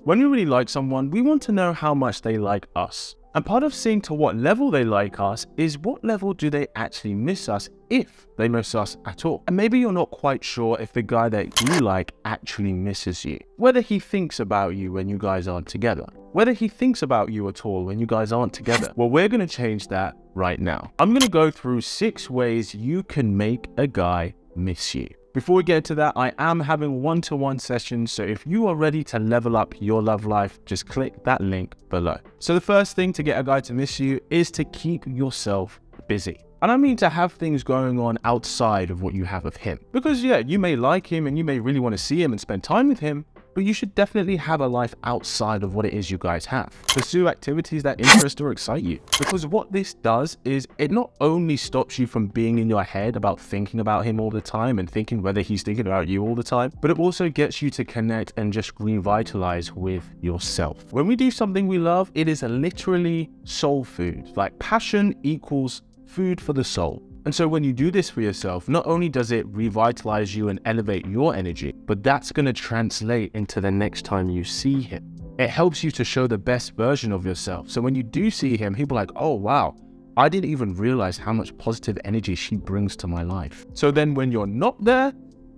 When we really like someone, we want to know how much they like us. And part of seeing to what level they like us is what level do they actually miss us, if they miss us at all. And maybe you're not quite sure if the guy that you like actually misses you. Whether he thinks about you when you guys aren't together. Whether he thinks about you at all when you guys aren't together. Well, we're going to change that right now. I'm going to go through 6 ways you can make a guy miss you. Before we get to that, I am having one-to-one sessions, so if you are ready to level up your love life, just click that link below. So the first thing to get a guy to miss you is to keep yourself busy. And I mean to have things going on outside of what you have of him. Because yeah, you may like him and you may really want to see him and spend time with him, but you should definitely have a life outside of what it is you guys have. Pursue activities that interest or excite you. Because what this does is it not only stops you from being in your head about thinking about him all the time and thinking whether he's thinking about you all the time, but it also gets you to connect and just revitalize with yourself. When we do something we love, it is literally soul food. Like passion equals food for the soul. And so when you do this for yourself, not only does it revitalize you and elevate your energy, but that's going to translate into the next time you see him. It helps you to show the best version of yourself. So when you do see him, he'll be like, oh wow, I didn't even realize how much positive energy she brings to my life. So then when you're not there,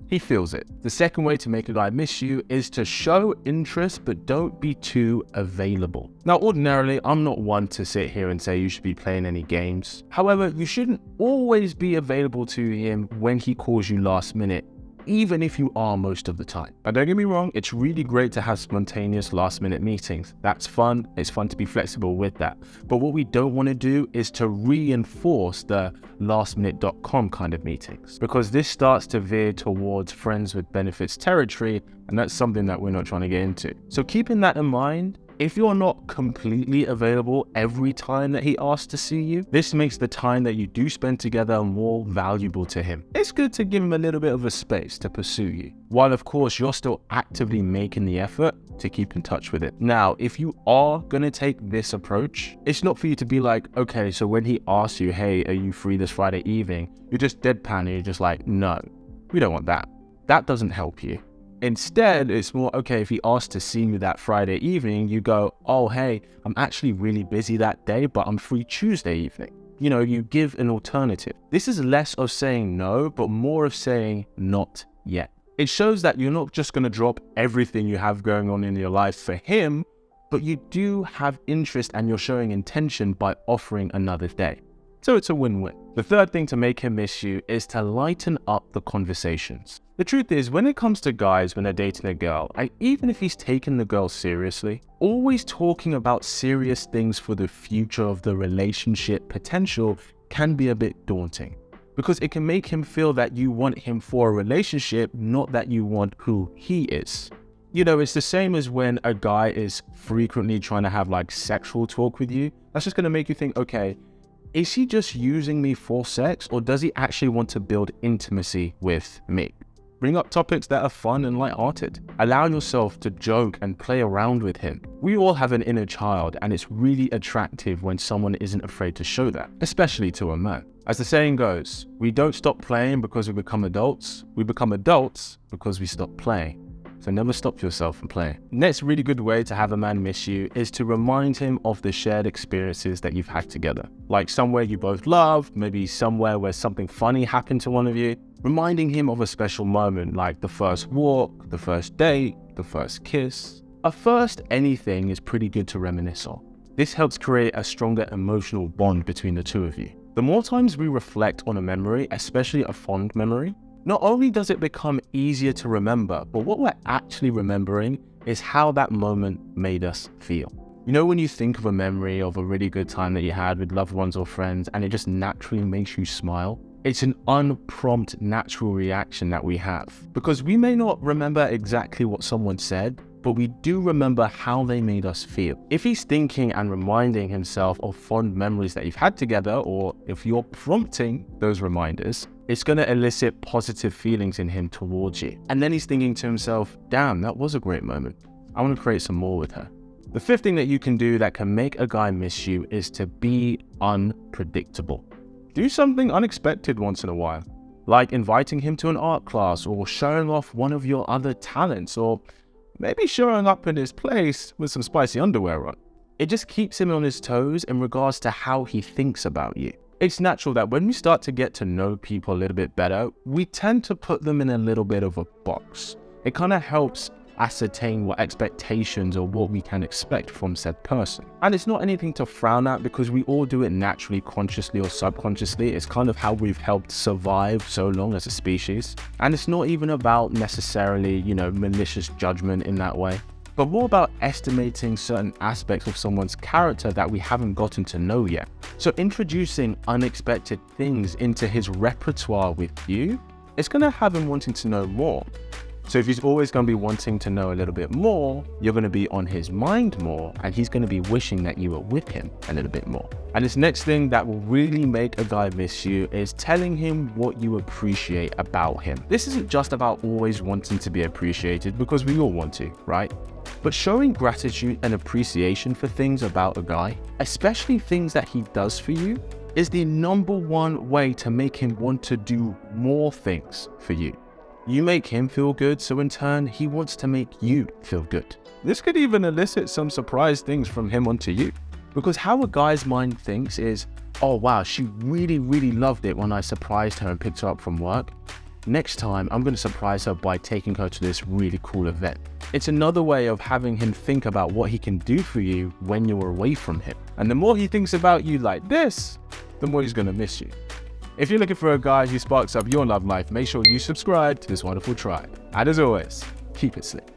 he feels it. The second way to make a guy miss you is to show interest, but don't be too available. Now, ordinarily, I'm not one to sit here and say you should be playing any games. However, you shouldn't always be available to him when he calls you last minute, even if you are most of the time. Now, don't get me wrong, it's really great to have spontaneous last minute meetings. That's fun. It's fun to be flexible with that. But what we don't want to do is to reinforce the lastminute.com kind of meetings, because this starts to veer towards friends with benefits territory, and that's something that we're not trying to get into. So keeping that in mind, if you're not completely available every time that he asks to see you, this makes the time that you do spend together more valuable to him. It's good to give him a little bit of a space to pursue you, while of course you're still actively making the effort to keep in touch with it. Now, if you are gonna take this approach, it's not for you to be like, okay, so when he asks you, hey, are you free this Friday evening? You're just deadpan and you're just like, no, we don't want that. That doesn't help you. Instead, it's more, okay, if he asks to see you that Friday evening, you go, oh, hey, I'm actually really busy that day, but I'm free Tuesday evening. You know, you give an alternative. This is less of saying no, but more of saying not yet. It shows that you're not just going to drop everything you have going on in your life for him, but you do have interest and you're showing intention by offering another day. So it's a win-win. The third thing to make him miss you is to lighten up the conversations. The truth is, when it comes to guys when they're dating a girl, even if he's taking the girl seriously, always talking about serious things for the future of the relationship potential can be a bit daunting, because it can make him feel that you want him for a relationship, not that you want who he is. You know, it's the same as when a guy is frequently trying to have like sexual talk with you. That's just going to make you think, okay, is he just using me for sex, or does he actually want to build intimacy with me? Bring up topics that are fun and light-hearted. Allow yourself to joke and play around with him. We all have an inner child, and it's really attractive when someone isn't afraid to show that, especially to a man. As the saying goes, we don't stop playing because we become adults. We become adults because we stop playing. So never stop yourself from playing. Next really good way to have a man miss you is to remind him of the shared experiences that you've had together. Like somewhere you both love, maybe somewhere where something funny happened to one of you. Reminding him of a special moment like the first walk, the first date, the first kiss. A first anything is pretty good to reminisce on. This helps create a stronger emotional bond between the two of you. The more times we reflect on a memory, especially a fond memory, not only does it become easier to remember, but what we're actually remembering is how that moment made us feel. You know, when you think of a memory of a really good time that you had with loved ones or friends, and it just naturally makes you smile, it's an unprompted natural reaction that we have. Because we may not remember exactly what someone said, but we do remember how they made us feel. If he's thinking and reminding himself of fond memories that you've had together, or if you're prompting those reminders, it's going to elicit positive feelings in him towards you. And then he's thinking to himself, damn, that was a great moment. I want to create some more with her. The fifth thing that you can do that can make a guy miss you is to be unpredictable. Do something unexpected once in a while, like inviting him to an art class or showing off one of your other talents, or maybe showing up in his place with some spicy underwear on. It just keeps him on his toes in regards to how he thinks about you. It's natural that when we start to get to know people a little bit better, we tend to put them in a little bit of a box. It kind of helps ascertain what expectations or what we can expect from said person. And it's not anything to frown at because we all do it naturally, consciously or subconsciously. It's kind of how we've helped survive so long as a species. And it's not even about necessarily, malicious judgment in that way, but more about estimating certain aspects of someone's character that we haven't gotten to know yet. So introducing unexpected things into his repertoire with you, it's going to have him wanting to know more. So if he's always going to be wanting to know a little bit more, you're going to be on his mind more, and he's going to be wishing that you were with him a little bit more. And this next thing that will really make a guy miss you is telling him what you appreciate about him. This isn't just about always wanting to be appreciated, because we all want to, right? But showing gratitude and appreciation for things about a guy, especially things that he does for you, is the #1 way to make him want to do more things for you. You make him feel good, so in turn, he wants to make you feel good. This could even elicit some surprise things from him onto you. Because how a guy's mind thinks is, oh wow, she really, really loved it when I surprised her and picked her up from work. Next time, I'm going to surprise her by taking her to this really cool event. It's another way of having him think about what he can do for you when you're away from him. And the more he thinks about you like this, the more he's going to miss you. If you're looking for a guy who sparks up your love life, make sure you subscribe to this wonderful tribe. And as always, keep it slick.